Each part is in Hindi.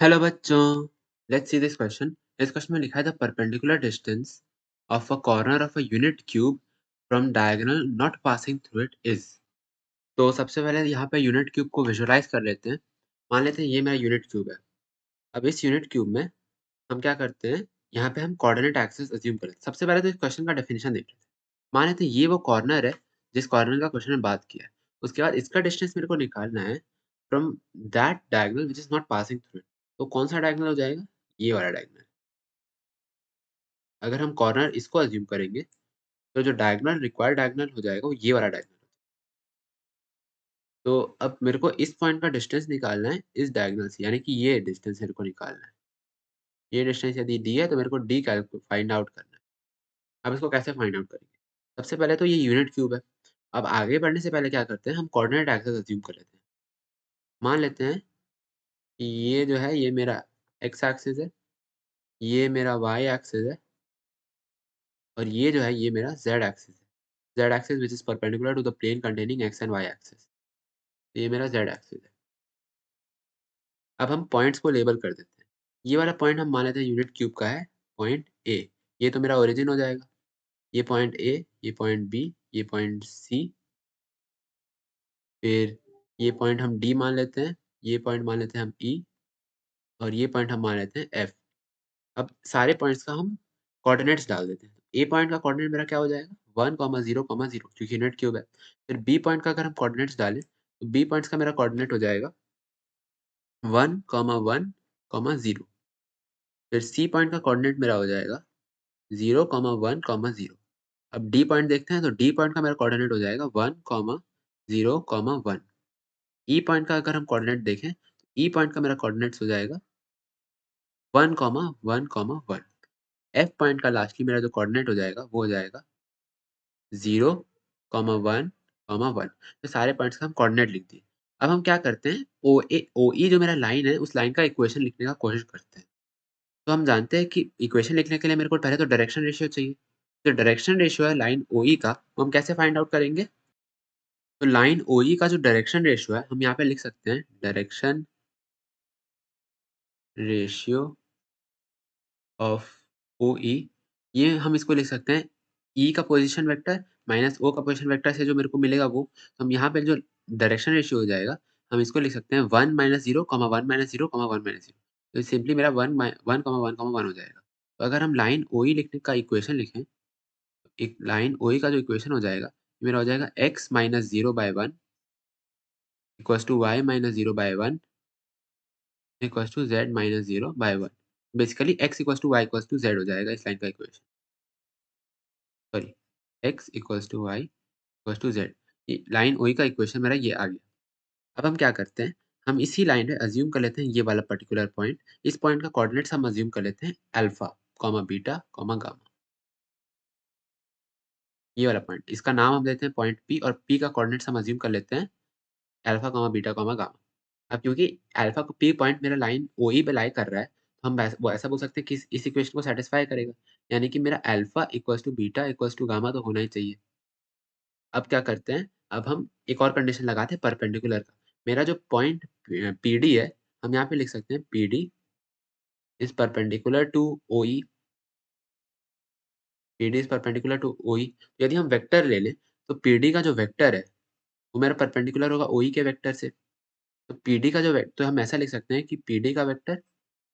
हेलो बच्चों, लेट्स सी दिस क्वेश्चन। इस क्वेश्चन में लिखा है the perpendicular distance of a corner of a unit cube from diagonal not passing through it is. तो सबसे पहले यहाँ पे यूनिट क्यूब को विजुअलाइज कर लेते हैं। मान लेते हैं ये मेरा यूनिट क्यूब है। अब इस यूनिट क्यूब में हम क्या करते हैं, यहाँ पे हम कोऑर्डिनेट एक्सिस अज्यूम करते हैं। सबसे पहले तो इस क्वेश्चन का डेफिनेशन देख लेते हैं। मान लेते हैं ये वो कॉर्नर है जिस कॉर्नर का क्वेश्चन में बात किया है। उसके बाद इसका डिस्टेंस मेरे को निकालना है from that diagonal which is not passing through it. तो कौन सा डायगोनल हो जाएगा? ये वाला डायगोनल। अगर हम कॉर्नर इसको अज्यूम करेंगे, तो जो डायगोनल रिक्वायर्ड डायगोनल हो जाएगा वो ये वाला डायगोनल। तो अब मेरे को इस पॉइंट का डिस्टेंस निकालना है इस डायगोनल से, यानी कि ये डिस्टेंस मेरे को निकालना है। ये डिस्टेंस यदि डी है तो मेरे को डी फाइंड आउट करना है। अब इसको कैसे फाइंड आउट करेंगे? सबसे पहले तो ये यूनिट क्यूब है। अब आगे बढ़ने से पहले क्या करते हैं, हम कोऑर्डिनेट एक्सिस अज्यूम कर लेते हैं। मान लेते हैं कि ये जो है ये मेरा एक्स एक्सिस है, ये मेरा वाई एक्सिस है और ये जो है ये मेरा जेड एक्सिस है। Z axis which is perpendicular to the plane containing X and Y axis. तो ये मेरा जेड एक्सिस है। अब हम पॉइंट्स को लेबल कर देते हैं। ये वाला पॉइंट हम मान लेते हैं यूनिट क्यूब का है, पॉइंट ए। ये तो मेरा ओरिजिन हो जाएगा। ये पॉइंट ए, ये पॉइंट बी, ये पॉइंट सी, फिर ये पॉइंट हम डी मान लेते हैं, ये पॉइंट मान लेते हैं हम ई और ये पॉइंट हम मान लेते हैं एफ। अब सारे पॉइंट्स का हम कोऑर्डिनेट्स डाल देते हैं। ए पॉइंट का कोऑर्डिनेट मेरा क्या हो जाएगा? 1,0,0 क्योंकि यूनिट क्यूब है। फिर बी पॉइंट का अगर हम कोऑर्डिनेट्स डालें, तो बी पॉइंट्स का मेरा कोऑर्डिनेट हो जाएगा 1,1,0। फिर सी पॉइंट का कोऑर्डिनेट मेरा हो जाएगा 0,1,0। अब डी पॉइंट देखते हैं, तो डी पॉइंट का मेरा कोऑर्डिनेट हो जाएगा 1,0,1। ई पॉइंट का अगर हम कोऑर्डिनेट देखें, तो ई पॉइंट का मेरा कोऑर्डिनेट्स हो जाएगा 1,1,1। एफ पॉइंट का लास्टली मेरा जो कोऑर्डिनेट हो जाएगा वो हो जाएगा 0,1,1। तो सारे पॉइंट्स का हम कोऑर्डिनेट लिख दिए। अब हम क्या करते हैं, OE जो मेरा लाइन है उस लाइन का इक्वेशन लिखने का कोशिश करते हैं। तो हम जानते हैं कि इक्वेशन लिखने के लिए मेरे को पहले तो डायरेक्शन रेशियो चाहिए। जो डायरेक्शन रेशियो है लाइन OE का, वो हम कैसे फाइंड आउट करेंगे? तो लाइन OE का जो डायरेक्शन रेशियो है, हम यहाँ पे लिख सकते हैं डायरेक्शन रेशियो ऑफ OE। ये हम इसको लिख सकते हैं E का पोजीशन वेक्टर माइनस O का पोजीशन वेक्टर से जो मेरे को मिलेगा वो। तो हम यहाँ पे जो डायरेक्शन रेशियो हो जाएगा, हम इसको लिख सकते हैं 1 - 0, 1 - 0, 1 - 0। तो सिंपली मेरा 1,1,1 हो जाएगा। तो अगर हम लाइन OE लिखने का इक्वेशन लिखें, एक लाइन OE का जो इक्वेशन हो जाएगा, ये मेरा हो जाएगा x - 0/1 equals to y - 0/1 equals to z - 0/1। Basically x equals to y equals to z हो जाएगा इस लाइन का equation. Sorry, x equals to y equals to z। ये लाइन OE का इक्वेशन मेरा ये आ गया। अब हम क्या करते हैं, हम इसी लाइन पे अज्यूम कर लेते हैं ये वाला पर्टिकुलर पॉइंट। इस पॉइंट का कोऑर्डिनेट्स हम अज्यूम कर लेते हैं अल्फा, बीटा, गामा। ये वाला पॉइंट, इसका नाम हम देते हैं पॉइंट P और P का कोऑर्डिनेट्स हम अज्यूम कर लेते हैं अल्फा, बीटा, गामा। अब क्योंकि अल्फा को P पॉइंट मेरा लाइन OE पे लाई कर रहा है, तो हम वो ऐसा बोल सकते हैं कि इस इक्वेशन को सैटिस्फाई करेगा। यानी कि मेरा alpha equals to beta equals to gamma तो होना ही चाहिए। अब क्या करते हैं, अब हम एक और कंडीशन लगाते हैं परपेंडिकुलर का। मेरा जो पॉइंट PD है, हम यहाँ पे लिख सकते हैं PD is perpendicular to OE। PD is perpendicular to OE। यदि हम वेक्टर ले लें, तो PD का जो वेक्टर है, वो मेरा परपेंडिकुलर होगा OE के वेक्टर से। तो PD का जो तो हम ऐसा लिख सकते हैं कि PD का वेक्टर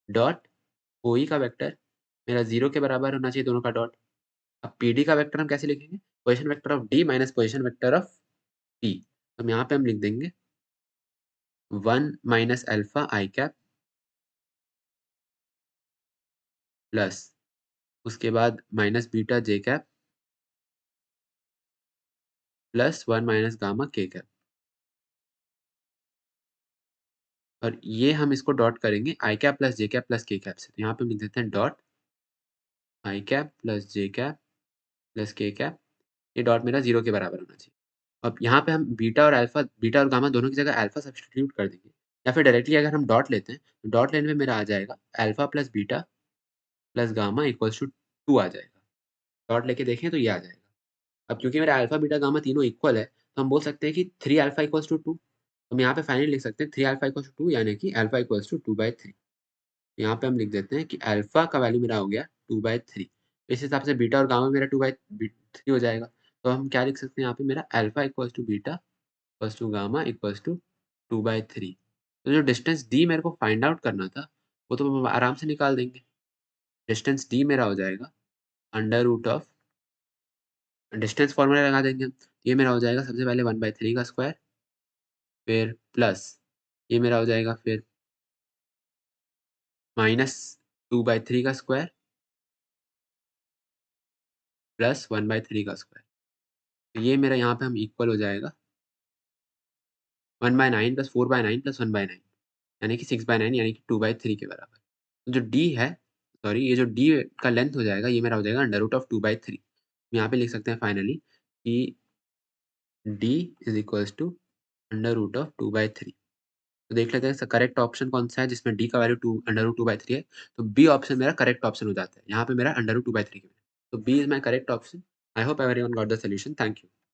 डॉट OE का वेक्टर मेरा 0 के बराबर होना चाहिए दोनों का डॉट। अब PD का वेक्टर हम कैसे लिखेंगे? Position vector of D minus position vector of P। तो यहाँ पे हम लिख देंगे 1 minus alpha I cap plus उसके बाद minus beta J cap plus 1 minus gamma K cap. और ये हम इसको डॉट करेंगे I cap plus J cap plus K cap से। तो यहाँ पे हम लिख देते हैं dot I cap plus J cap plus K cap. ये डॉट मेरा 0 के बराबर होना चाहिए। अब यहाँ पे हम बीटा और गामा दोनों की जगह अल्फा सब्स्टिट्यूट कर देंगे, या फिर डायरेक्टली अगर हम डॉट लेते हैं, तो डॉट लेने में मेरा आ जाएगा alpha plus beta plus gamma equals to 2 आ जाएगा। डॉट लेके देखें तो ये आ जाएगा। अब क्योंकि मेरा अल्फा, बीटा, गामा तीनों इक्वल है, तो हम बोल सकते हैं कि 3 अल्फा इक्वल्स टू 2। हम यहाँ पे फाइनली लिख सकते हैं 3 अल्फा इक्वल्स टू 2, यानी कि अल्फा इक्वल्स टू 2/3। यहाँ पे हम लिख देते हैं कि अल्फ़ा का वैल्यू मेरा हो गया 2/3। इस हिसाब से बीटा और गामा मेरा 2/3 हो जाएगा। तो हम क्या लिख सकते हैं यहाँ पे मेरा alpha equals to beta equals to gamma equals to 2/3। तो जो डिस्टेंस डी मेरे को फाइंड आउट करना था, वो तो हम आराम से निकाल देंगे। डिस्टेंस डी मेरा हो जाएगा under root of distance formula लगा देंगे हम। ये मेरा हो जाएगा सबसे पहले 1/3 का स्क्वायर, फिर प्लस ये मेरा हो जाएगा फिर माइनस 2/3 का स्क्वायर प्लस 1/3 का स्क्वायर। तो ये मेरा यहाँ पे हम इक्वल हो जाएगा 1/9 प्लस 4/9 प्लस 1/9 यानी कि 6/9 यानी कि 2/3 के बराबर। तो जो d है सॉरी ये जो d का लेंथ हो जाएगा ये मेरा हो जाएगा अंडर रूट ऑफ 2/3। यहाँ पे लिख सकते हैं फाइनली कि d is equals to under root of 2/3। तो देख लेते हैं करेक्ट ऑप्शन कौन-सा है जिसमें d का वैल्यू 2 अंडर रूट 2/3 है। तो बी ऑप्शन मेरा करेक्ट ऑप्शन हो जाता है। यहाँ पे मेरा अंडर रूट 2/3 के तो B is my correct option. I hope everyone got the solution. Thank you.